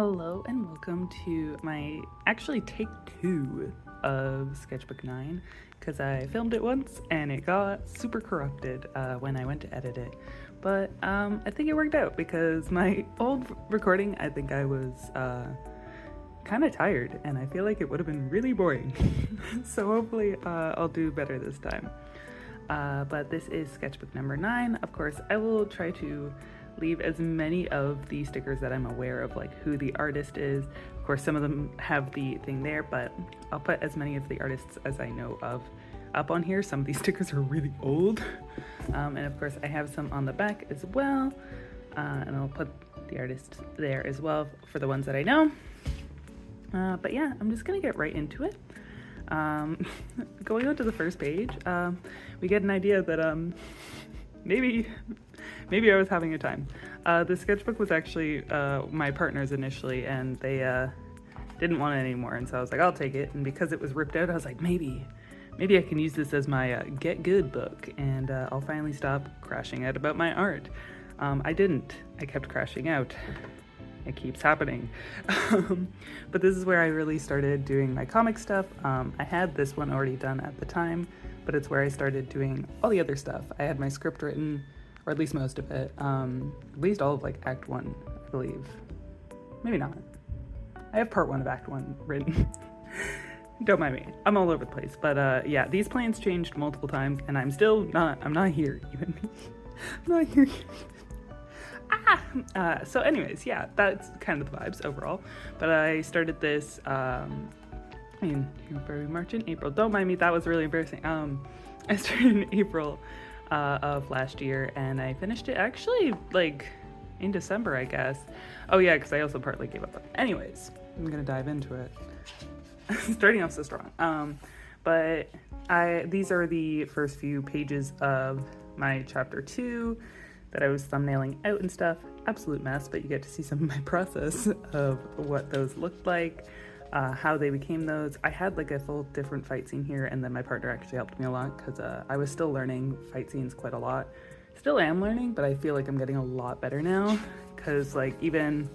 Hello and welcome to my actually take 2 of Sketchbook 9 because I filmed it once and it got super corrupted when I went to edit it. But I think it worked out because my old recording, I think I was kind of tired and I feel like it would have been really boring. So hopefully I'll do better this time. But this is Sketchbook number 9. Of course, I will try to leave as many of the stickers that I'm aware of, like who the artist is. Of course, some of them have the thing there, but I'll put as many of the artists as I know of up on here. Some of these stickers are really old. And of course, I have some on the back as well. And I'll put the artist there as well for the ones that I know. But yeah, I'm just gonna get right into it. Going on to the first page, we get an idea that maybe I was having a time. The sketchbook was actually my partner's initially, and they didn't want it anymore, and so I was like, I'll take it. And because it was ripped out, I was like, maybe I can use this as my get good book, and I'll finally stop crashing out about my art. I didn't. I kept crashing out. It keeps happening. But this is where I really started doing my comic stuff. I had this one already done at the time, but it's where I started doing all the other stuff. I had my script written, or at least most of it. At least all of like Act 1, I believe. Maybe not. I have Part 1 of Act 1 written. Don't mind me. I'm all over the place. But yeah, these plans changed multiple times, and I'm not here even. I'm not here. So anyways, yeah, that's kind of the vibes overall. But I started this in February, March, and April. Don't mind me, that was really embarrassing. I started in April of last year, and I finished it actually like in December, I guess. Oh yeah, because I also partly gave up. Anyways, I'm gonna dive into it. Starting off so strong. But these are the first few pages of my chapter 2 that I was thumbnailing out and stuff. Absolute mess, but you get to see some of my process of what those looked like, how they became those. I had like a full different fight scene here, and then my partner actually helped me a lot because I was still learning fight scenes quite a lot. Still am learning, but I feel like I'm getting a lot better now because like even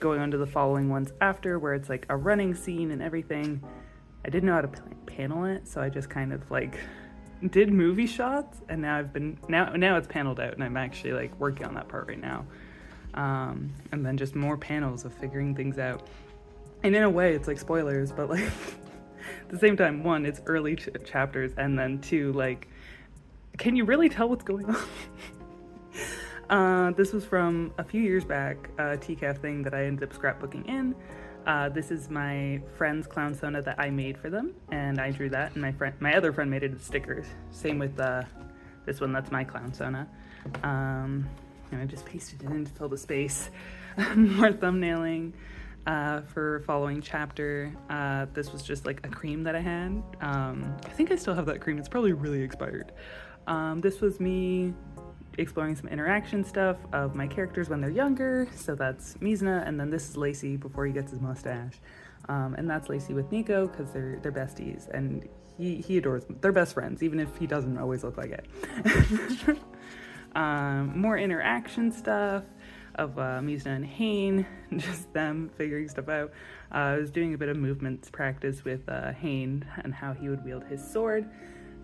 going on to the following ones after where it's like a running scene and everything, I didn't know how to panel it, so I just kind of like did movie shots, and now it's paneled out, and I'm actually like working on that part right now. And then just more panels of figuring things out. And in a way, it's like spoilers, but like at the same time, 1, it's early chapters, and then 2, like, can you really tell what's going on? This was from a few years back, a TCAF thing that I ended up scrapbooking in. This is my friend's clown sona that I made for them, and I drew that, and my other friend made it as stickers. Same with this one, that's my clown sona. And I just pasted it in to fill the space. More thumbnailing for following chapter. This was just like a cream that I had. I think I still have that cream. It's probably really expired. This was me exploring some interaction stuff of my characters when they're younger. So that's Mizna, and then this is Lacey before he gets his mustache. And that's Lacey with Nico because they're besties, and he adores them. They're best friends, even if he doesn't always look like it. More interaction stuff of Mizna and Hayne, just them figuring stuff out. I was doing a bit of movements practice with Hayne and how he would wield his sword.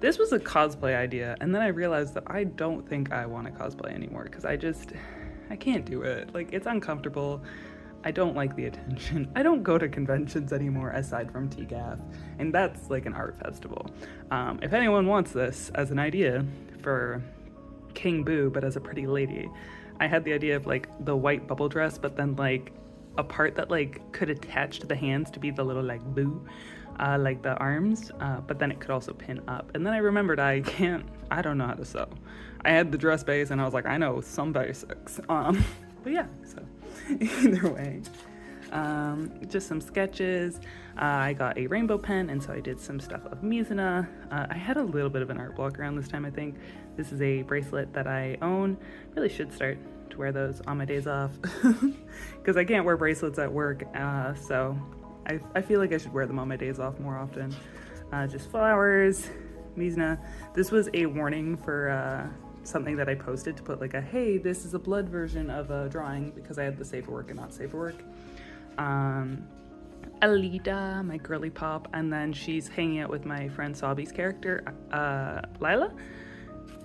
This was a cosplay idea, and then I realized that I don't think I want to cosplay anymore because I can't do it. Like, it's uncomfortable. I don't like the attention. I don't go to conventions anymore aside from TCAF, and that's like an art festival. If anyone wants this as an idea for King Boo, but as a pretty lady, I had the idea of like the white bubble dress, but then like a part that like could attach to the hands to be the little like boo. Like the arms, but then it could also pin up. And then I remembered I don't know how to sew. I had the dress base and I was like, I know some basics. But yeah, so either way. Just some sketches. I got a rainbow pen, and so I did some stuff of Mizuna. I had a little bit of an art block around this time, I think. This is a bracelet that I own. Really should start to wear those on my days off because I can't wear bracelets at work, so I feel like I should wear them on my days off more often. Just flowers, Mizna. This was a warning for something that I posted to put like a, hey, this is a blood version of a drawing because I had the safe for work and not safe for work. Alita, my girly pop, and then she's hanging out with my friend Sabi's character, Lila.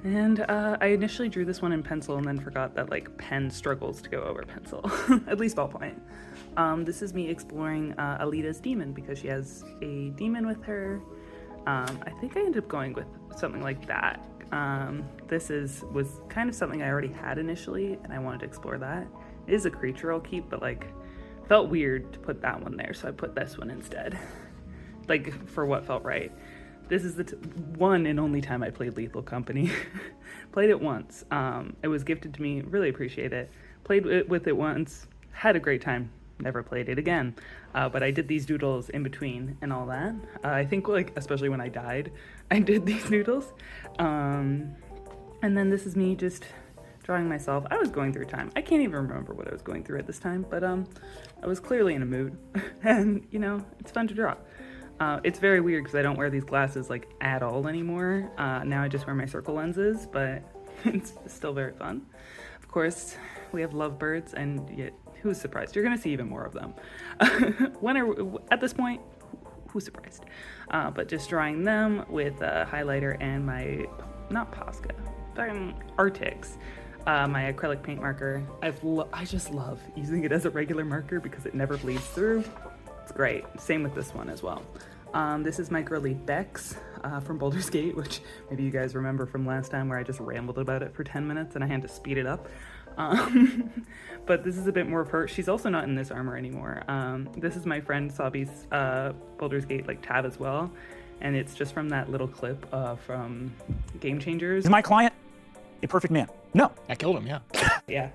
And I initially drew this one in pencil and then forgot that like pen struggles to go over pencil, at least ballpoint. This is me exploring Alita's demon because she has a demon with her. I think I ended up going with something like that. This was kind of something I already had initially, and I wanted to explore that. It is a creature I'll keep, but like felt weird to put that one there, so I put this one instead, like for what felt right. This is the one and only time I played Lethal Company. Played it once. It was gifted to me, really appreciate it. Played with it once, had a great time, never played it again. But I did these doodles in between and all that. I think like, especially when I died, I did these doodles. And then this is me just drawing myself. I was going through a time. I can't even remember what I was going through at this time, but I was clearly in a mood. And, you know, it's fun to draw. It's very weird because I don't wear these glasses like at all anymore. Now I just wear my circle lenses, but it's still very fun. Of course, we have lovebirds, and yet who's surprised? You're gonna see even more of them. At this point, who's surprised? But just drawing them with a highlighter and my, not Posca, Artix, my acrylic paint marker. I just love using it as a regular marker because it never bleeds through. It's great. Same with this one as well. This is my girly Bex from Baldur's Gate, which maybe you guys remember from last time where I just rambled about it for 10 minutes and I had to speed it up. But this is a bit more of her. She's also not in this armor anymore. This is my friend Sabi's Baldur's Gate like tab as well. And it's just from that little clip from Game Changers. Is my client a perfect man? No. I killed him, yeah. Yeah.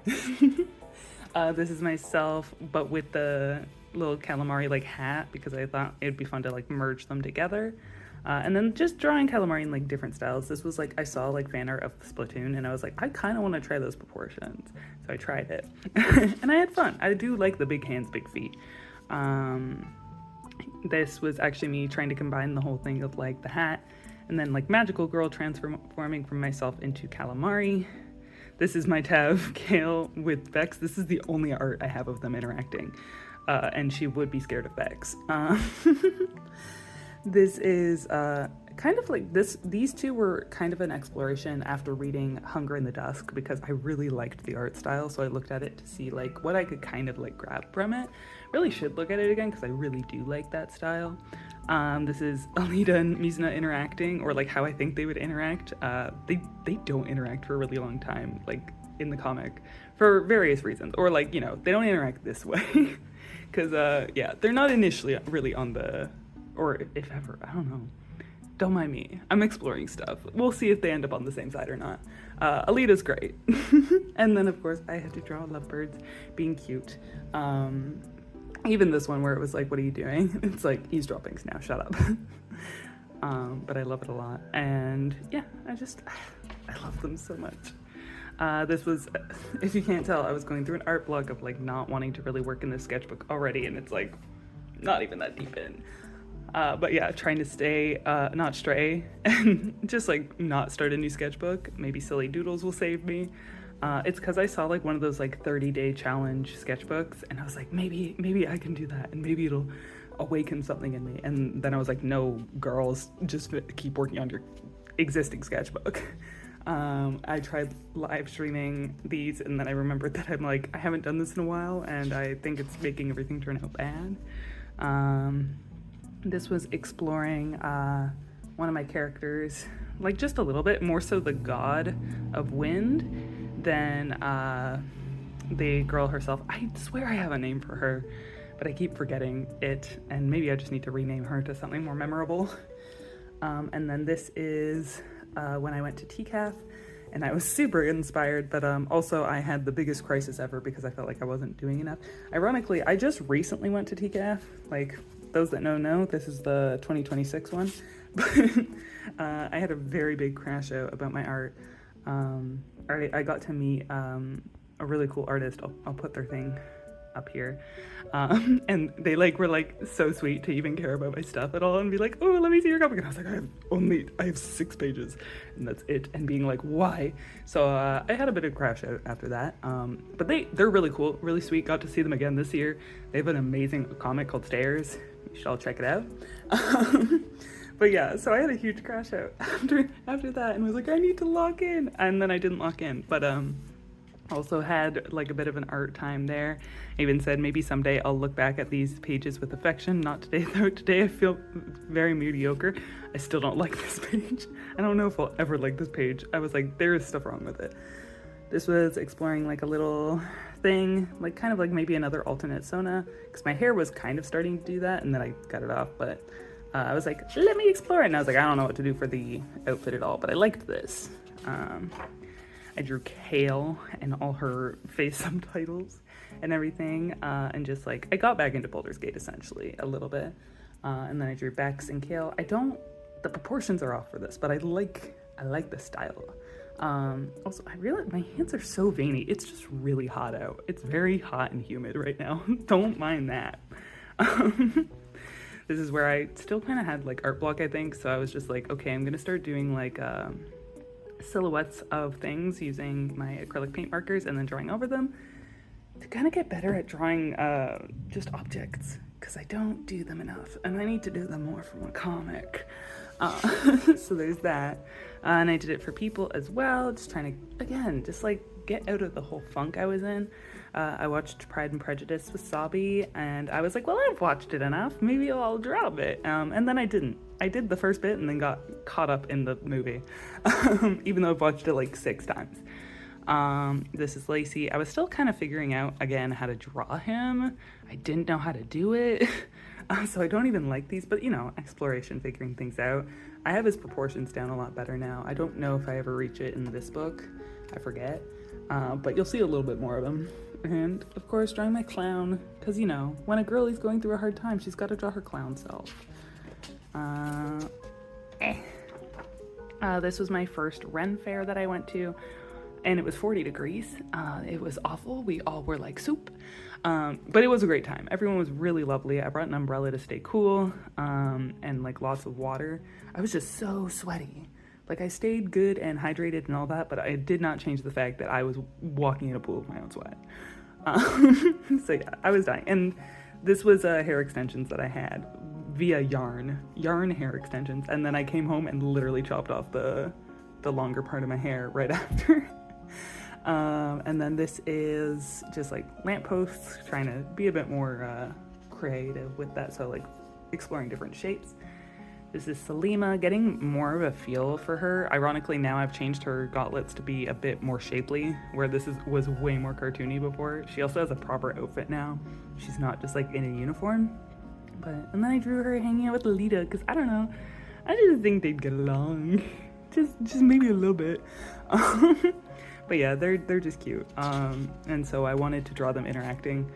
This is myself, but with the little calamari like hat because I thought it'd be fun to like merge them together. And then just drawing calamari in like different styles. This was like, I saw like fan art of Splatoon and I was like, I kind of want to try those proportions. So I tried it and I had fun. I do like the big hands, big feet. This was actually me trying to combine the whole thing of like the hat and then like magical girl transforming from myself into calamari. This is my tab, Kale with Bex. This is the only art I have of them interacting. And she would be scared of Bex. This is kind of like these two were kind of an exploration after reading Hunger in the Dusk because I really liked the art style, so I looked at it to see like what I could kind of like grab from it. Really should look at it again because I really do like that style. This is Alita and Mizuna interacting, or like how I think they would interact. They don't interact for a really long time, like in the comic, for various reasons, or like, you know, they don't interact this way. Because, yeah, they're not initially really on the, or if ever, I don't know. Don't mind me. I'm exploring stuff. We'll see if they end up on the same side or not. Alita's great. And then, of course, I had to draw lovebirds being cute. Even this one where it was like, what are you doing? It's like, eavesdroppings now, shut up. But I love it a lot. And yeah, I love them so much. This was, if you can't tell, I was going through an art block of like not wanting to really work in this sketchbook already, and it's like not even that deep in. But yeah, trying to stay, not stray, and just like not start a new sketchbook. Maybe silly doodles will save me. It's because I saw like one of those like 30-day challenge sketchbooks, and I was like, maybe I can do that, and maybe it'll awaken something in me. And then I was like, no, girls, just keep working on your existing sketchbook. I tried live streaming these, and then I remembered that I'm like, I haven't done this in a while, and I think it's making everything turn out bad. This was exploring one of my characters, like just a little bit, more so the god of wind than the girl herself. I swear I have a name for her, but I keep forgetting it, and maybe I just need to rename her to something more memorable. And then this is when I went to TCAF, and I was super inspired, but also I had the biggest crisis ever because I felt like I wasn't doing enough. Ironically, I just recently went to TCAF. Like, those that know, this is the 2026 one. But I had a very big crash out about my art. I got to meet a really cool artist. I'll put their thing up here. And they like were like so sweet to even care about my stuff at all and be like, oh, let me see your comic. And I was like, I have 6 pages and that's it. And being like, why? So I had a bit of crash out after that. But they're really cool, really sweet. Got to see them again this year. They have an amazing comic called Stairs. You should all check it out. But yeah, so I had a huge crash out after that and was like, I need to lock in. And then I didn't lock in. But also had like a bit of an art time there. I even said maybe someday I'll look back at these pages with affection. Not today though. Today I feel very mediocre. I still don't like this page. I don't know if I'll ever like this page. I was like, there is stuff wrong with it. This was exploring like a little thing, like kind of like maybe another alternate Sona, because my hair was kind of starting to do that and then I got it off, but I was like, let me explore it. And I was like, I don't know what to do for the outfit at all, but I liked this. I drew Kale and all her face subtitles and everything, and just like, I got back into Baldur's Gate essentially a little bit, and then I drew Bex and Kale. The proportions are off for this, but I like the style. Also, I realize my hands are so veiny. It's just really hot out. It's very hot and humid right now. Don't mind that. This is where I still kind of had like art block, I think, so I was just like, okay, I'm gonna start doing like silhouettes of things using my acrylic paint markers and then drawing over them to kind of get better at drawing just objects, because I don't do them enough and I need to do them more for my comic. So there's that, and I did it for people as well, just trying to, again, just like get out of the whole funk I was in. I watched Pride and Prejudice with Sabi and I was like, well, I've watched it enough, maybe I'll drop it, and then I didn't. I did the first bit and then got caught up in the movie, even though I've watched it like 6 times. This is Lacey. I was still kind of figuring out, again, how to draw him. I didn't know how to do it, so I don't even like these, but you know, exploration, figuring things out. I have his proportions down a lot better now. I don't know if I ever reach it in this book. I forget, but you'll see a little bit more of him. And of course, drawing my clown, because you know, when a girl is going through a hard time, she's got to draw her clown self. This was my first Ren fair that I went to, and it was 40 degrees. It was awful. We all were like soup, but it was a great time. Everyone was really lovely. I brought an umbrella to stay cool, and like lots of water. I was just so sweaty. Like, I stayed good and hydrated and all that, but I did not change the fact that I was walking in a pool of my own sweat. So yeah, I was dying. And this was hair extensions that I had via yarn hair extensions. And then I came home and literally chopped off the longer part of my hair right after. And then this is just like lampposts, trying to be a bit more creative with that. So like exploring different shapes. This is Salima, getting more of a feel for her. Ironically, now I've changed her gauntlets to be a bit more shapely, where this was way more cartoony before. She also has a proper outfit now. She's not just like in a uniform. And then I drew her hanging out with Lolita, because I don't know, I just think they'd get along. just maybe a little bit. But yeah, they're just cute. And so I wanted to draw them interacting.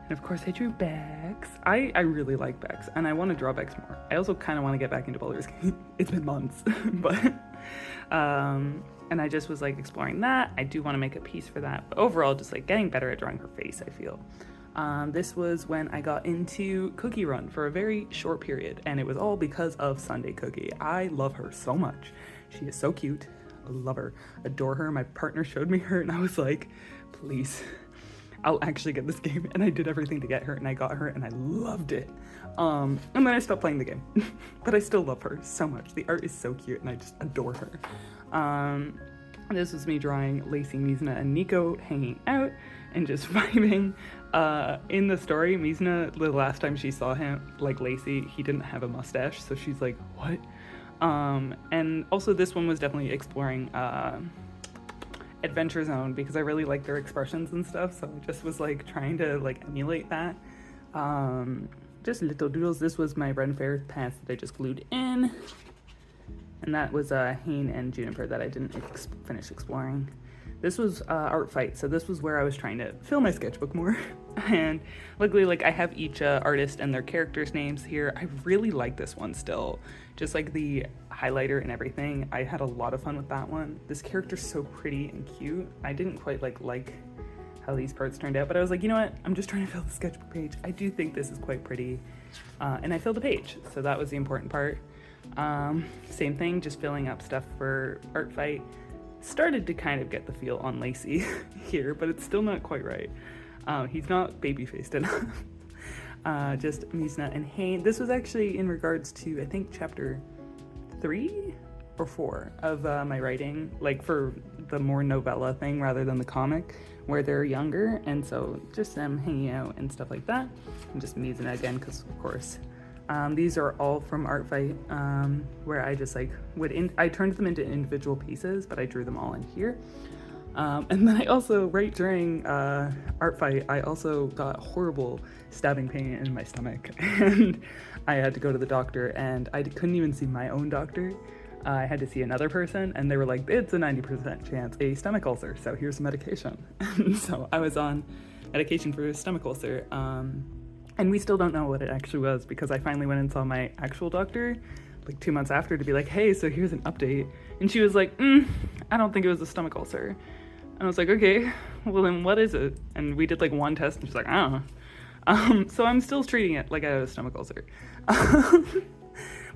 And of course I drew Bex. I really like Bex, and I want to draw Bex more. I also kind of want to get back into Baldur's Gate. It's been months, but and I just was like exploring that. I do want to make a piece for that, but overall just like getting better at drawing her face, I feel. This was when I got into Cookie Run for a very short period, and it was all because of Sunday Cookie. I love her so much. She is so cute. I love her, adore her. My partner showed me her and I was like, please, I'll actually get this game. And I did everything to get her, and I got her, and I loved it. And then I stopped playing the game, but I still love her so much. The art is so cute, and I just adore her. This was me drawing Lacey, Mizna, and Nico hanging out and just vibing. In the story, Mizna, the last time she saw him, like Lacey, he didn't have a mustache, so she's like, what? And also this one was definitely exploring Adventure Zone, because I really like their expressions and stuff, so I just was like trying to like emulate that. Just little doodles. This was my Ren Fair pass that I just glued in, and that was Hane and Juniper that I didn't finish exploring. This was Art Fight, so this was where I was trying to fill my sketchbook more. And luckily, like, I have each artist and their characters' names here. I really like this one still. Just like the highlighter and everything, I had a lot of fun with that one. This character's so pretty and cute. I didn't quite like how these parts turned out, but I was like, you know what, I'm just trying to fill the sketchbook page. I do think this is quite pretty, and I filled the page, so that was the important part. Same thing, just filling up stuff for Art Fight. Started to kind of get the feel on Lacey here, but it's still not quite right. He's not baby-faced enough. Just Mizna and Hayne. This was actually in regards to, I think, chapter 3 or 4 of my writing, like for the more novella thing rather than the comic, where they're younger, and so just them hanging out and stuff like that. And just Mizna again, because of course. These are all from Art Fight, where I just like I turned them into individual pieces, but I drew them all in here. And then I also, right during Art Fight, I also got horrible stabbing pain in my stomach, and I had to go to the doctor, and I couldn't even see my own doctor. I had to see another person, and they were like, it's a 90% chance a stomach ulcer, so here's some medication. So I was on medication for a stomach ulcer, and we still don't know what it actually was, because I finally went and saw my actual doctor like 2 months after to be like, hey, so here's an update. And she was like, I don't think it was a stomach ulcer. And I was like, okay, well then what is it? And we did like one test, and she's like, I don't know. So I'm still treating it like I have a stomach ulcer.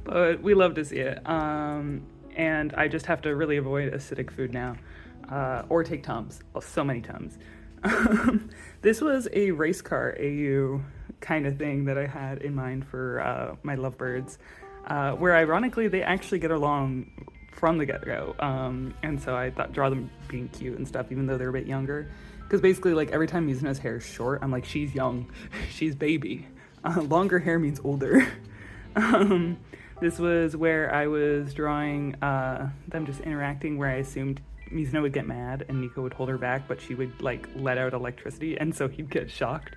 But we love to see it. And I just have to really avoid acidic food now, or take Tums, so many Tums. This was a race car AU kind of thing that I had in mind for my lovebirds, where ironically they actually get along from the get-go, and so I thought draw them being cute and stuff, even though they're a bit younger, because basically like every time Mizuna's hair is short, I'm like, she's young, she's baby. Longer hair means older. This was where I was drawing them just interacting, where I assumed Mizuna would get mad and Nico would hold her back, but she would like let out electricity, and so he'd get shocked,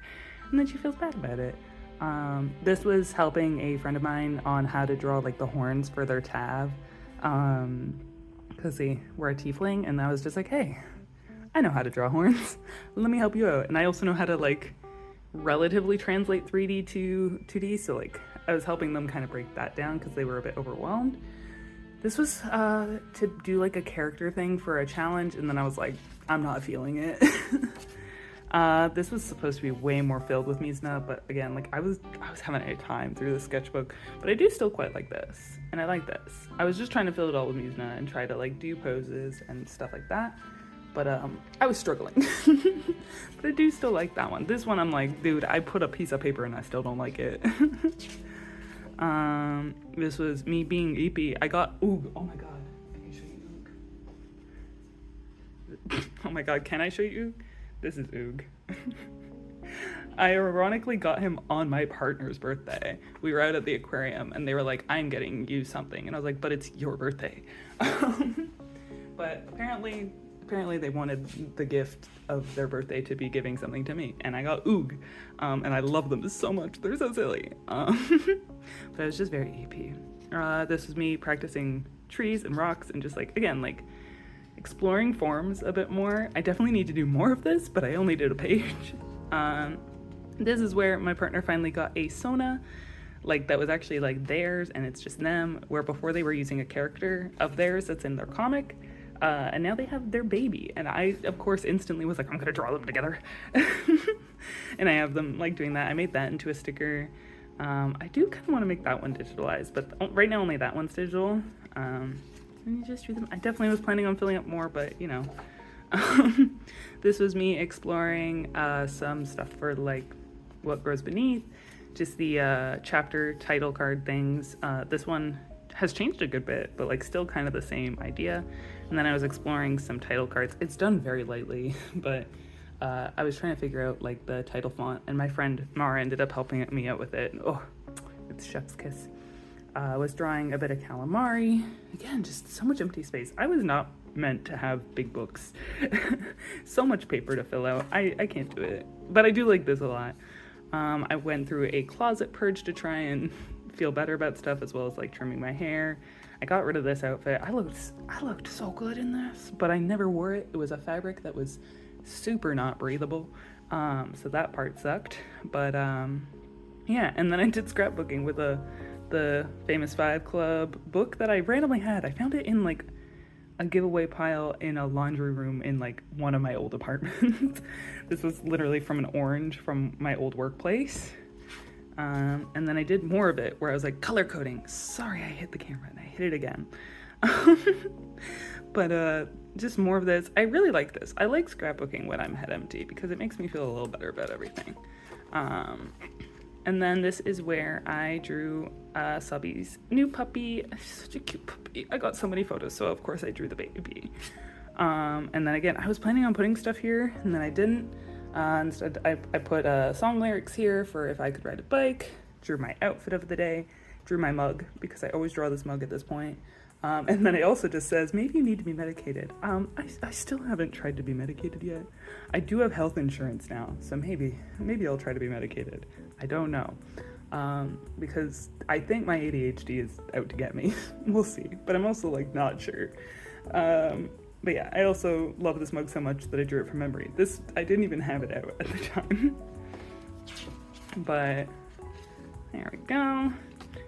and then she feels bad about it. This was helping a friend of mine on how to draw like the horns for their Tav, because they were a tiefling, and I was just like, hey, I know how to draw horns, let me help you out. And I also know how to like relatively translate 3D to 2D, so like I was helping them kind of break that down because they were a bit overwhelmed. This was to do like a character thing for a challenge, and then I was like, I'm not feeling it. This was supposed to be way more filled with Mizna, but again, like I was having a time through the sketchbook, but I do still quite like this, and I like this. I was just trying to fill it all with Mizna and try to like do poses and stuff like that, but I was struggling. But I do still like that one. This one I'm like, dude, I put a piece of paper and I still don't like it. This was me being EP. I got Oog. Oh my god, can I show you Oog? Oh my god, can I show you Oog? This is Oog. I ironically got him on my partner's birthday. We were out at the aquarium and they were like, I'm getting you something. And I was like, but it's your birthday. But apparently they wanted the gift of their birthday to be giving something to me. And I got Oog. And I love them so much. They're so silly. But I was just very AP. This was me practicing trees and rocks and just like, again, like exploring forms a bit more. I definitely need to do more of this, but I only did a page. This is where my partner finally got a Sona, like that was actually like theirs and it's just them, where before they were using a character of theirs that's in their comic, and now they have their baby, and I of course instantly was like, I'm gonna draw them together. And I have them like doing that. I made that into a sticker. I do kind of want to make that one digitalized, but right now only that one's digital. And you just do them. I definitely was planning on filling up more, but you know. This was me exploring some stuff for like What Grows Beneath, just the chapter title card things. This one has changed a good bit, but like still kind of the same idea. And then I was exploring some title cards. It's done very lightly, but I was trying to figure out like the title font, and my friend Mara ended up helping me out with it. Oh, it's chef's kiss. I was drawing a bit of calamari. Again, just so much empty space. I was not meant to have big books. So much paper to fill out. I can't do it, but I do like this a lot. I went through a closet purge to try and feel better about stuff, as well as like trimming my hair. I got rid of this outfit. I looked so good in this, but I never wore it. It was a fabric that was super not breathable, so that part sucked. But yeah, and then I did scrapbooking with the Famous Five Club book that I randomly had. I found it in like a giveaway pile in a laundry room in like one of my old apartments. This was literally from an orange from my old workplace. And then I did more of it where I was like color coding. Sorry, I hit the camera and I hit it again. But just more of this. I really like this. I like scrapbooking when I'm head empty because it makes me feel a little better about everything. And then this is where I drew Subby's new puppy. Such a cute puppy. I got so many photos, so of course I drew the baby. And then again, I was planning on putting stuff here, and then I didn't. Instead, I put song lyrics here for if I could ride a bike, drew my outfit of the day, drew my mug, because I always draw this mug at this point. And then it also just says, maybe you need to be medicated. I still haven't tried to be medicated yet. I do have health insurance now, so maybe I'll try to be medicated. I don't know. Because I think my ADHD is out to get me. We'll see. But I'm also like not sure. But yeah, I also love this mug so much that I drew it from memory. This, I didn't even have it out at the time. But there we go.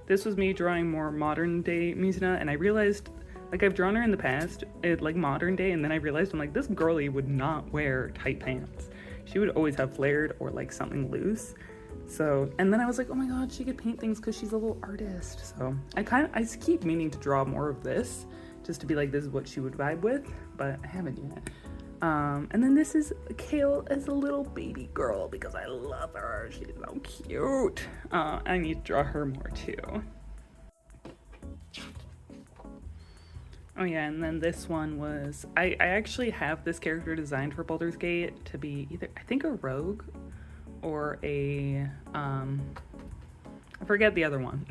This was me drawing more modern day Mizuna, and I realized, like, I've drawn her in the past, like modern day, and then I realized I'm like, this girly would not wear tight pants. She would always have flared or like something loose. So, and then I was like, oh my god, she could paint things because she's a little artist. So I keep meaning to draw more of this, just to be like, this is what she would vibe with, but I haven't yet. And then this is Kale as a little baby girl because I love her. She's so cute. I need to draw her more too. Oh yeah, and then this one was, I actually have this character designed for Baldur's Gate to be either, I think, a rogue or a, I forget the other one.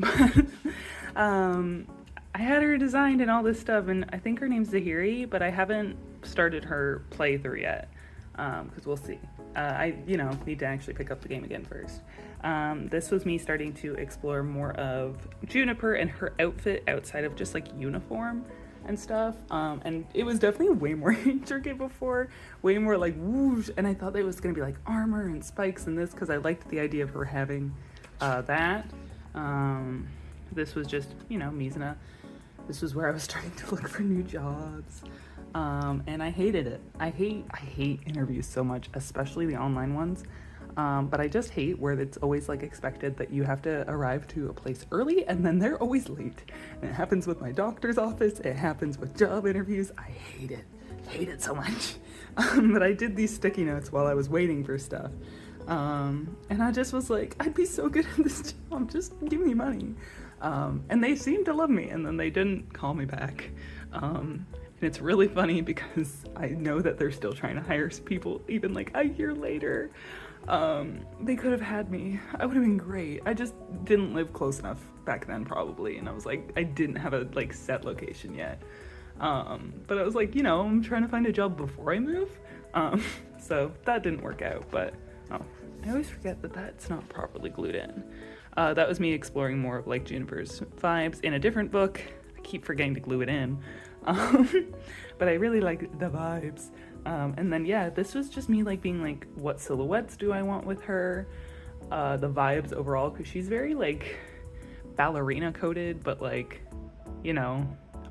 I had her designed and all this stuff, and I think her name's Zahiri, but I haven't started her playthrough yet, because we'll see. I need to actually pick up the game again first. This was me starting to explore more of Juniper and her outfit outside of just like uniform and stuff, and it was definitely way more intricate before, way more like whoosh, and I thought that it was gonna be like armor and spikes in this because I liked the idea of her having that. This was just, Mizuna. This was where I was starting to look for new jobs. And I hated it. I hate interviews so much, especially the online ones. But I just hate where it's always like expected that you have to arrive to a place early and then they're always late. And it happens with my doctor's office. It happens with job interviews. I hate it so much. But I did these sticky notes while I was waiting for stuff. And I just was like, I'd be so good at this job. Just give me money. And they seemed to love me, and then they didn't call me back. And it's really funny because I know that they're still trying to hire people even like a year later. They could have had me. I would have been great. I just didn't live close enough back then probably, and I was like, I didn't have a like set location yet. But I was like, I'm trying to find a job before I move. So that didn't work out, but I always forget that that's not properly glued in. That was me exploring more of like Juniper's vibes in a different book. I keep forgetting to glue it in. But I really like the vibes. And then yeah, this was just me like being like, what silhouettes do I want with her? The vibes overall, because she's very like ballerina coded, but like,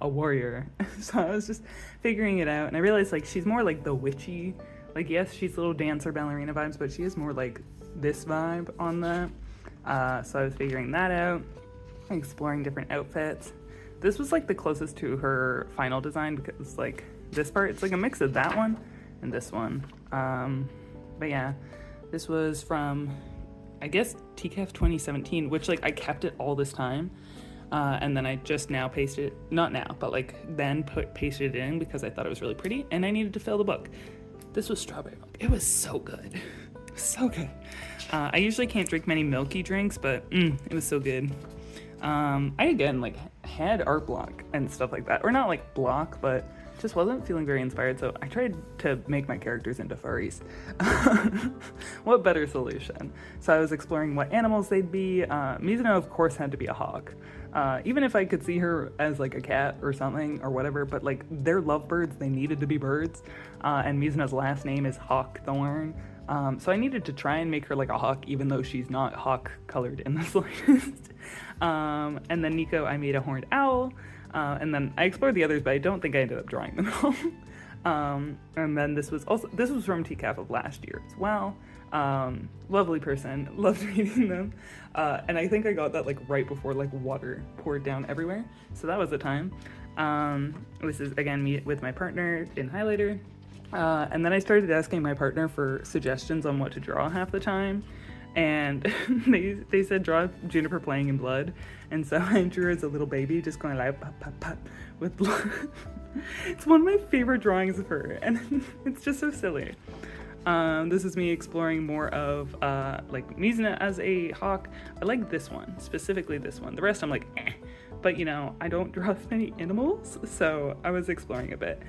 a warrior. So I was just figuring it out, and I realized like she's more like the witchy, like yes, she's little dancer ballerina vibes, but she is more like this vibe on that. So I was figuring that out, exploring different outfits. This was like the closest to her final design because like this part, it's like a mix of that one and this one. But yeah, this was from, I guess, TCAF 2017, which like I kept it all this time. And then I just now pasted it, not now, but like then pasted it in because I thought it was really pretty and I needed to fill the book. This was strawberry milk. It was so good. It was so good. I usually can't drink many milky drinks, but it was so good. I again like had art block and stuff like that, or not like block, but just wasn't feeling very inspired, so I tried to make my characters into furries. What better solution? So I was exploring what animals they'd be. Mizuno of course had to be a hawk. Even if I could see her as like a cat or something or whatever, but like they're lovebirds, they needed to be birds. And Mizuno's last name is Hawkthorn. So I needed to try and make her like a hawk, even though she's not hawk colored in the slightest. And then Nico, I made a horned owl. And then I explored the others, but I don't think I ended up drawing them all. And then this was from TCAF of last year as well. Lovely person, loved reading them. And I think I got that like right before like water poured down everywhere. So that was the time. This is again me with my partner in highlighter. And then I started asking my partner for suggestions on what to draw half the time. And they said draw Juniper playing in blood. And so I drew as a little baby just going like pop, pop, pop with blood. It's one of my favorite drawings of her, and it's just so silly. This is me exploring more of like Mizuna as a hawk. I like this one, specifically this one. The rest I'm like, eh. But you know, I don't draw as many animals, so I was exploring a bit.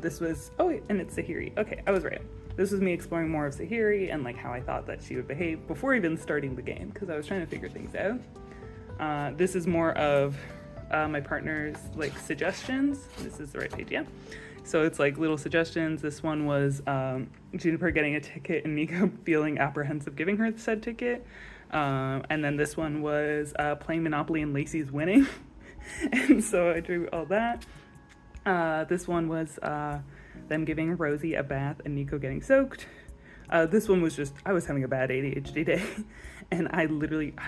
This was, oh, and it's Sahiri. Okay, I was right. This was me exploring more of Sahiri and like how I thought that she would behave before even starting the game, because I was trying to figure things out. This is more of my partner's like suggestions. This is the right page, yeah. So it's like little suggestions. This one was Juniper getting a ticket and Nico feeling apprehensive giving her said ticket. And then this one was playing Monopoly and Lacey's winning. And so I drew all that. This one was them giving Rosie a bath and Nico getting soaked. This one was just, I was having a bad ADHD day. And I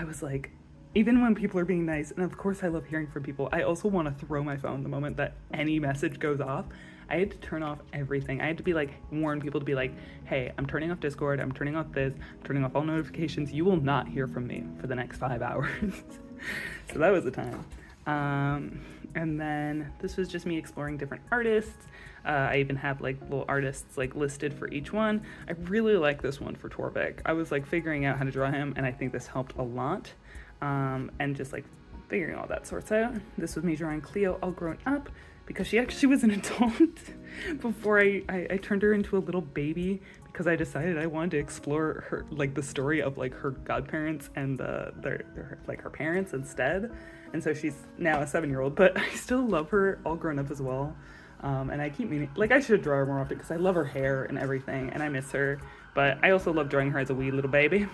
was like, even when people are being nice, and of course I love hearing from people, I also want to throw my phone the moment that any message goes off. I had to turn off everything. I had to be like, warn people to be like, hey, I'm turning off Discord, I'm turning off this, I'm turning off all notifications. You will not hear from me for the next 5 hours. So that was the time. And then this was just me exploring different artists. I even have like little artists like listed for each one. I really like this one for Torvik. I was like figuring out how to draw him, and I think this helped a lot. And just like figuring all that sorts out. This was me drawing Cleo all grown up, because she actually was an adult before I turned her into a little baby, because I decided I wanted to explore her, like the story of like her godparents and like her parents instead. And so she's now a 7-year-old, but I still love her all grown up as well. And I keep meaning, like I should draw her more often because I love her hair and everything and I miss her, but I also love drawing her as a wee little baby.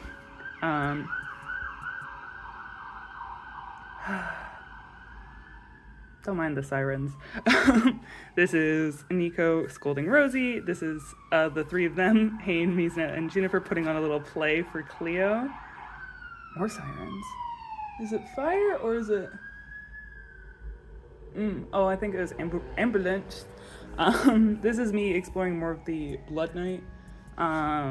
Don't mind the sirens. This is Nico scolding Rosie. This is the three of them, Hayne, Mizna, and Juniper putting on a little play for Cleo. More sirens. Is it fire or is it... Oh, I think it was ambulance. This is me exploring more of the Blood Knight,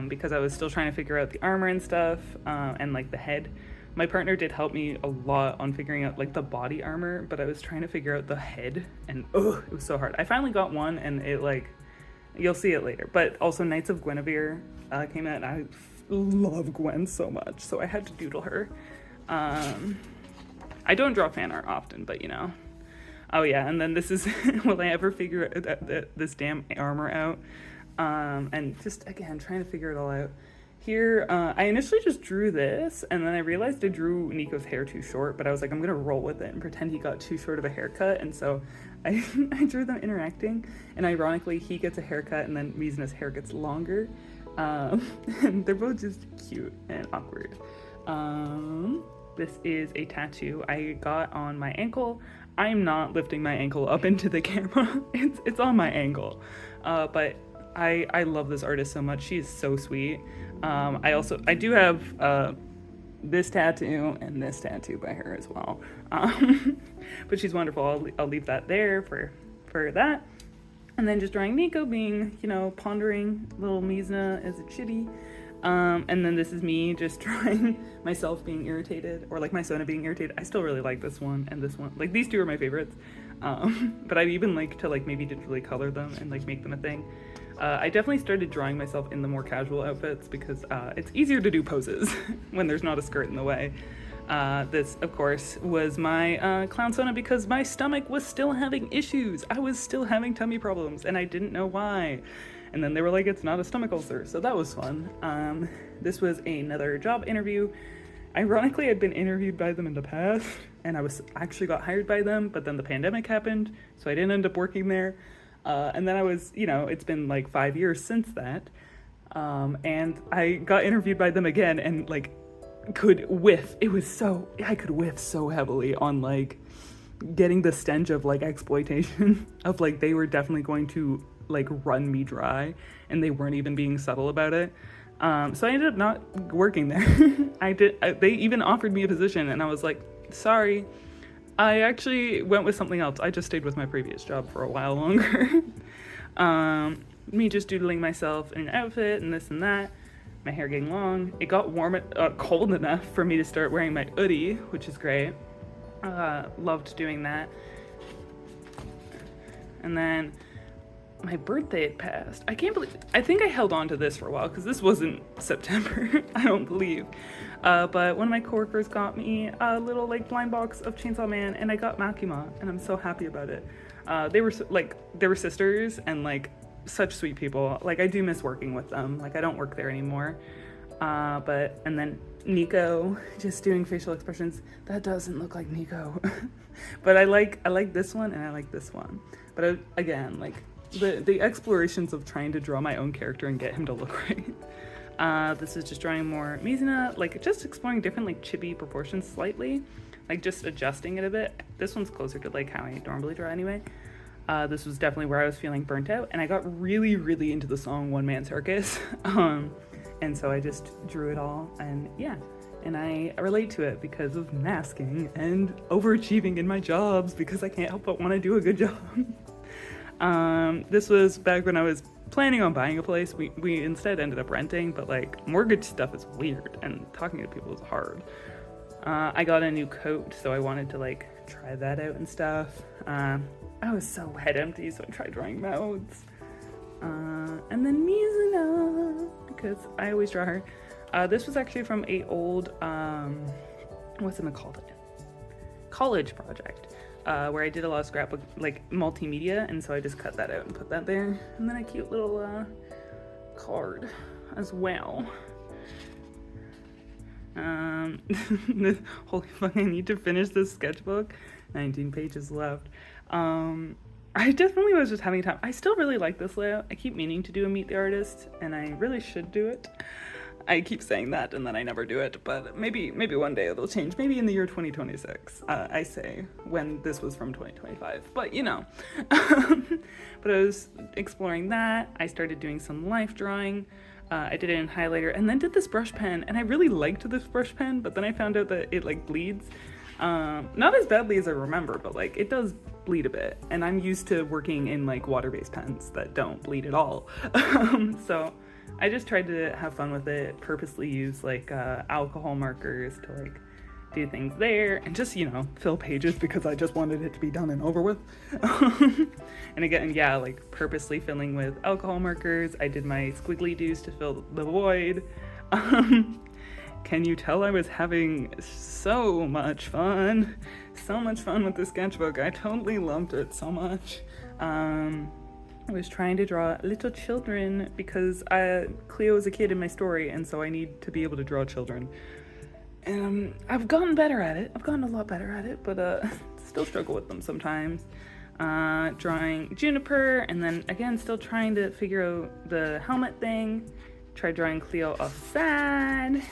because I was still trying to figure out the armor and stuff, and like the head. My partner did help me a lot on figuring out like the body armor, but I was trying to figure out the head, and it was so hard. I finally got one, and it like, you'll see it later. But also Knights of Guinevere came out, and I love Gwen so much, so I had to doodle her. I don't draw fan art often, but you know. Oh yeah, and then this is, will I ever figure this damn armor out? And just, again, trying to figure it all out. Here, I initially just drew this, and then I realized I drew Nico's hair too short, but I was like, I'm gonna roll with it and pretend he got too short of a haircut, and so I drew them interacting, and ironically, he gets a haircut, and then Mizuna's hair gets longer, and they're both just cute and awkward. This is a tattoo I got on my ankle. I'm not lifting my ankle up into the camera. It's on my ankle. But I love this artist so much. She is so sweet. I do have this tattoo and this tattoo by her as well. But she's wonderful. I'll leave that there for that. And then just drawing Nico being, you know, pondering little Mizna as a chibi. And then this is me just drawing myself being irritated, or like my Sona being irritated. I still really like this one and this one. Like these two are my favorites. But I'd even like to like maybe digitally color them and like make them a thing. I definitely started drawing myself in the more casual outfits because it's easier to do poses when there's not a skirt in the way. This, of course, was my clown Sona because my stomach was still having issues. I was still having tummy problems and I didn't know why. And then they were like, it's not a stomach ulcer, so that was fun. This was another job interview. Ironically, I'd been interviewed by them in the past, and I actually got hired by them, but then the pandemic happened, so I didn't end up working there. And then I was, you know, it's been like 5 years since that, and I got interviewed by them again, and like could whiff. I could whiff so heavily on like getting the stench of like exploitation of like they were definitely going to like run me dry, and they weren't even being subtle about it. So I ended up not working there. They even offered me a position, and I was like, sorry. I actually went with something else. I just stayed with my previous job for a while longer. Me just doodling myself in an outfit and this and that. My hair getting long. It got cold enough for me to start wearing my hoodie, which is great. Loved doing that. And then my birthday had passed. I think I held on to this for a while because this wasn't September, I don't believe. But one of my coworkers got me a little like blind box of Chainsaw Man, and I got Makima, and I'm so happy about it. They were sisters and like such sweet people. Like I do miss working with them. Like I don't work there anymore. And then Nico just doing facial expressions. That doesn't look like Nico. But I like this one and I like this one. But again, like the explorations of trying to draw my own character and get him to look right. This is just drawing more Mizuna, like just exploring different like chibi proportions slightly, like just adjusting it a bit. This one's closer to like how I normally draw anyway. This was definitely where I was feeling burnt out, and I got really, really into the song One Man Circus. And so I just drew it all, and yeah. And I relate to it because of masking and overachieving in my jobs because I can't help but want to do a good job. This was back when I was planning on buying a place. We instead ended up renting, but like mortgage stuff is weird and talking to people is hard. I got a new coat, so I wanted to like try that out and stuff. I was so head empty, so I tried drawing mouths. And then Mizuna, because I always draw her. This was actually from a old, what's it called? College project, where I did a lot of scrapbook, like multimedia, and so I just cut that out and put that there. And then a cute little card as well. Holy fuck, I need to finish this sketchbook. 19 pages left. I definitely was just having time. I still really like this layout. I keep meaning to do a Meet the Artist, and I really should do it. I keep saying that, and then I never do it, but maybe one day it'll change. Maybe in the year 2026, I say, when this was from 2025, but you know. But I was exploring that. I started doing some life drawing. I did it in highlighter, and then did this brush pen, and I really liked this brush pen, but then I found out that it like bleeds. Not as badly as I remember, but like it does bleed a bit, and I'm used to working in like water-based pens that don't bleed at all. So I just tried to have fun with it, purposely use like alcohol markers to like do things there, and just, you know, fill pages because I just wanted it to be done and over with. And again, yeah, like purposely filling with alcohol markers. I did my squiggly doos to fill the void. Can you tell I was having so much fun? So much fun with the sketchbook. I totally loved it so much. I was trying to draw little children because Cleo is a kid in my story, and so I need to be able to draw children. And I've gotten better at it. I've gotten a lot better at it, but still struggle with them sometimes. Drawing Juniper, and then again, still trying to figure out the helmet thing. Tried drawing Cleo off sad.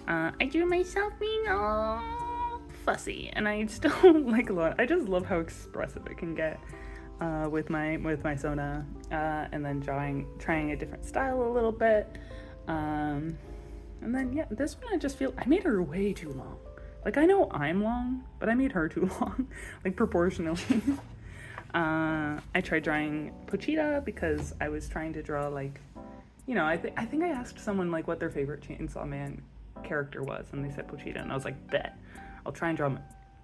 I drew myself being all fussy, and I still like a lot. I just love how expressive it can get with my Sona, and then trying a different style a little bit. And then yeah, this one I made her way too long. Like I know I'm long, but I made her too long, like proportionally. I tried drawing Pochita because I was trying to draw like, you know, I think I asked someone like what their favorite Chainsaw Man character was, and they said Pochita, and I was like, bet, I'll try and draw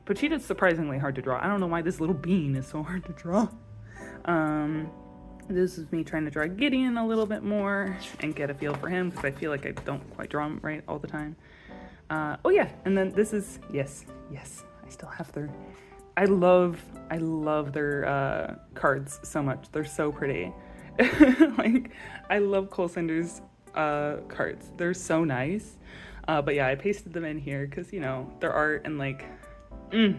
Pochita's surprisingly hard to draw. I don't know why this little bean is so hard to draw. This is me trying to draw Gideon a little bit more and get a feel for him, because I feel like I don't quite draw him right all the time. Oh yeah, and then this is, yes, I still have their, I love their cards so much. They're so pretty. Like, I love Cole Cinder's cards. They're so nice. But yeah, I pasted them in here because, you know, their art and like, I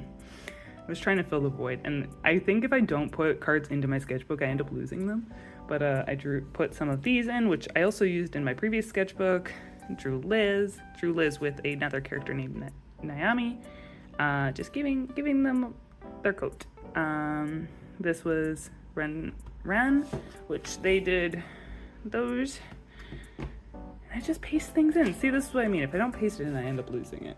was trying to fill the void. And I think if I don't put cards into my sketchbook, I end up losing them. But I put some of these in, which I also used in my previous sketchbook. Drew Liz with another character named Naomi. just giving them their coat. This was Ran, which they did those. I just paste things in. See, this is what I mean. If I don't paste it in, I end up losing it.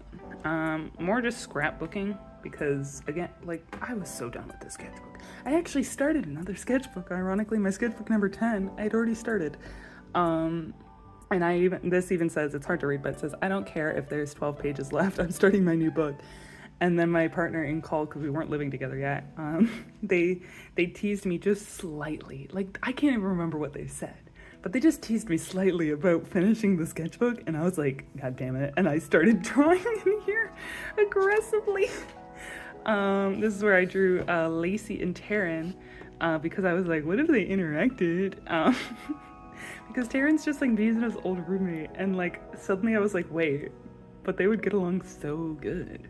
More just scrapbooking, because again, like, I was so done with this sketchbook. I actually started another sketchbook. Ironically, my sketchbook number 10, I'd already started. And this even says, it's hard to read, but it says, I don't care if there's 12 pages left. I'm starting my new book. And then my partner in call, because we weren't living together yet, they teased me just slightly. Like, I can't even remember what they said, but they just teased me slightly about finishing the sketchbook, and I was like, God damn it. And I started drawing in here aggressively. This is where I drew Lacey and Taryn, because I was like, what if they interacted? Because Taryn's just like Mizna's old roommate, and like suddenly I was like, wait, but they would get along so good.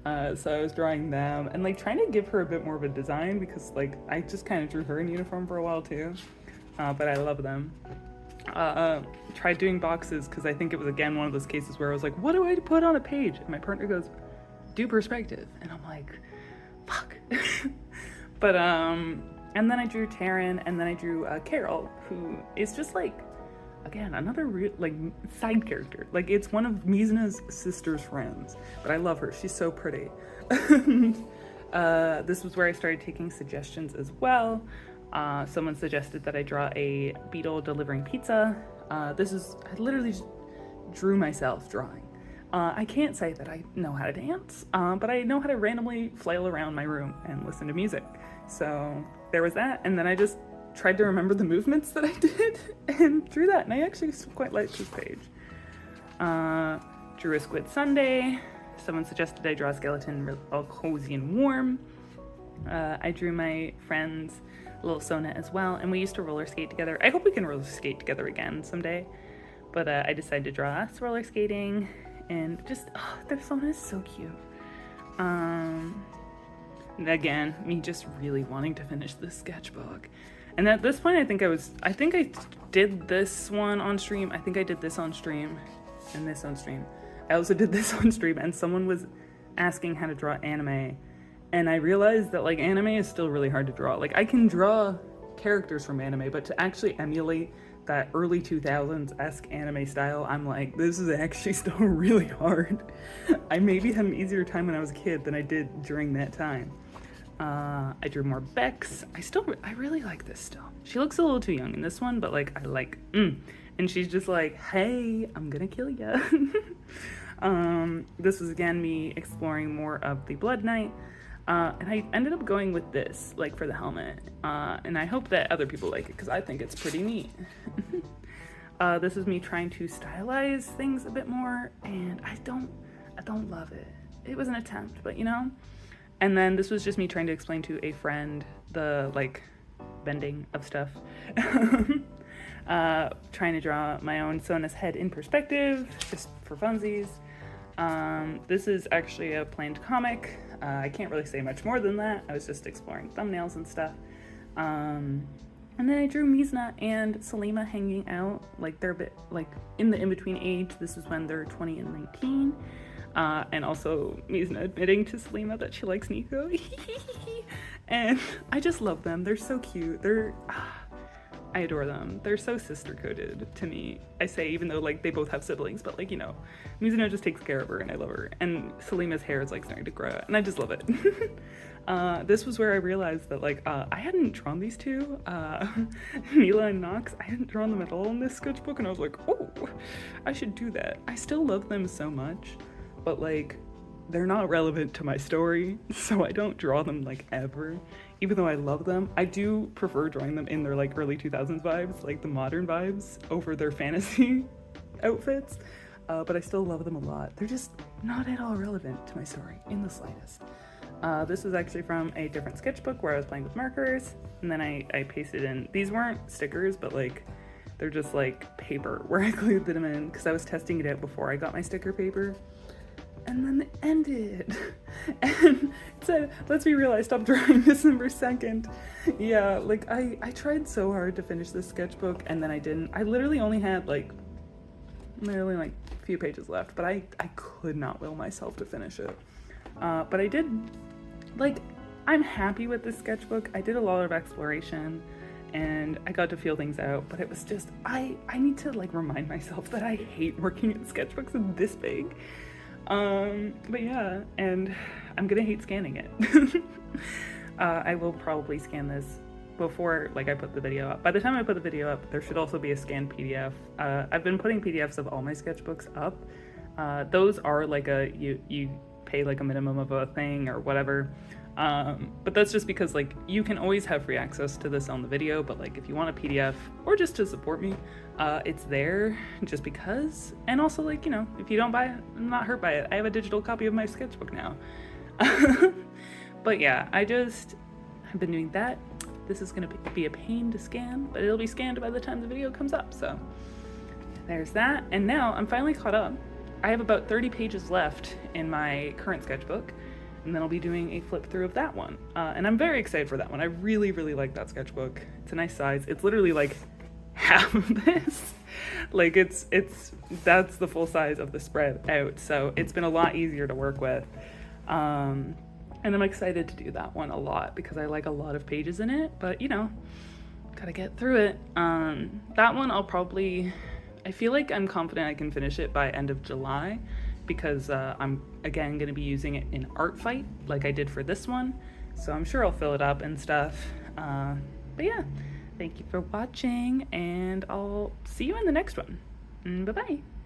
So I was drawing them and like trying to give her a bit more of a design, because like I just kind of drew her in uniform for a while too. But I love them. Tried doing boxes, because I think it was again one of those cases where I was like, what do I put on a page? And my partner goes, do perspective. And I'm like, fuck. But and then I drew Taryn, and then I drew Carol, who is just like, again, another like side character. Like, it's one of Mizna's sister's friends, but I love her. She's so pretty. This was where I started taking suggestions as well. Someone suggested that I draw a beetle delivering pizza. I literally just drew myself drawing. I can't say that I know how to dance, but I know how to randomly flail around my room and listen to music. So there was that, and then I just tried to remember the movements that I did and drew that, and I actually quite liked this page. Drew a squid sundae. Someone suggested I draw a skeleton all cozy and warm. I drew my friend's little Sona as well, and we used to roller skate together. I hope we can roller skate together again someday, but I decided to draw us roller skating, and just, their Sona is so cute. Again, me just really wanting to finish this sketchbook. And at this point, I think I did this one on stream. I think I did this on stream and this on stream. I also did this on stream, and someone was asking how to draw anime. And I realized that like anime is still really hard to draw. Like, I can draw characters from anime, but to actually emulate that early 2000s-esque anime style, I'm like, this is actually still really hard. I maybe had an easier time when I was a kid than I did during that time. I drew more Bex. I really like this still. She looks a little too young in this one, but like, I like, and she's just like, hey, I'm gonna kill ya. This was again me exploring more of the Blood Knight, and I ended up going with this, like, for the helmet, and I hope that other people like it, because I think it's pretty neat. This is me trying to stylize things a bit more, and I don't love it. It was an attempt, but you know. And then this was just me trying to explain to a friend the, like, bending of stuff. Trying to draw my own Sona's head in perspective, just for funsies. This is actually a planned comic. I can't really say much more than that. I was just exploring thumbnails and stuff. And then I drew Mizna and Salima hanging out. Like, they're a bit, like, in the in-between age. This is when they're 20 and 19. And also Mizna admitting to Salima that she likes Nico. And I just love them. They're so cute. I adore them. They're so sister-coded to me. I say, even though like they both have siblings, but like, you know, Mizuna just takes care of her and I love her. And Salima's hair is like starting to grow and I just love it. This was where I realized that like, I hadn't drawn these two, Mila and Nox. I hadn't drawn them at all in this sketchbook, and I was like, oh, I should do that. I still love them so much, but like, they're not relevant to my story, so I don't draw them like ever. Even though I love them, I do prefer drawing them in their like early 2000s vibes, like the modern vibes, over their fantasy outfits. But I still love them a lot. They're just not at all relevant to my story in the slightest. This was actually from a different sketchbook where I was playing with markers, and then I pasted in, these weren't stickers, but like, they're just like paper where I glued them in because I was testing it out before I got my sticker paper. And then it ended. And it said, let's be real, I stopped drawing December 2nd. Yeah, like I tried so hard to finish this sketchbook and then I didn't. I literally only had like a few pages left, but I could not will myself to finish it. But I did, like, I'm happy with this sketchbook. I did a lot of exploration and I got to feel things out, but it was just, I need to like remind myself that I hate working in sketchbooks this big. But yeah, and I'm gonna hate scanning it. I will probably scan this before like I put the video up. By the time I put the video up, there should also be a scanned PDF. I've been putting PDFs of all my sketchbooks up. Those are like you pay like a minimum of a thing or whatever. But that's just because like you can always have free access to this on the video, but like if you want a PDF or just to support me, it's there just because. And also like, you know, if you don't buy it, I'm not hurt by it. I have a digital copy of my sketchbook now. But yeah, I've been doing that. This is gonna be a pain to scan, but it'll be scanned by the time the video comes up. So there's that. And now I'm finally caught up. I have about 30 pages left in my current sketchbook, and then I'll be doing a flip through of that one. And I'm very excited for that one. I really, really like that sketchbook. It's a nice size. It's literally like half of this. Like that's the full size of the spread out. So it's been a lot easier to work with. And I'm excited to do that one a lot because I like a lot of pages in it, but you know, gotta get through it. That one I feel like I'm confident I can finish it by end of July because I'm again gonna be using it in Art Fight like I did for this one. So I'm sure I'll fill it up and stuff. But yeah, thank you for watching and I'll see you in the next one. Bye-bye.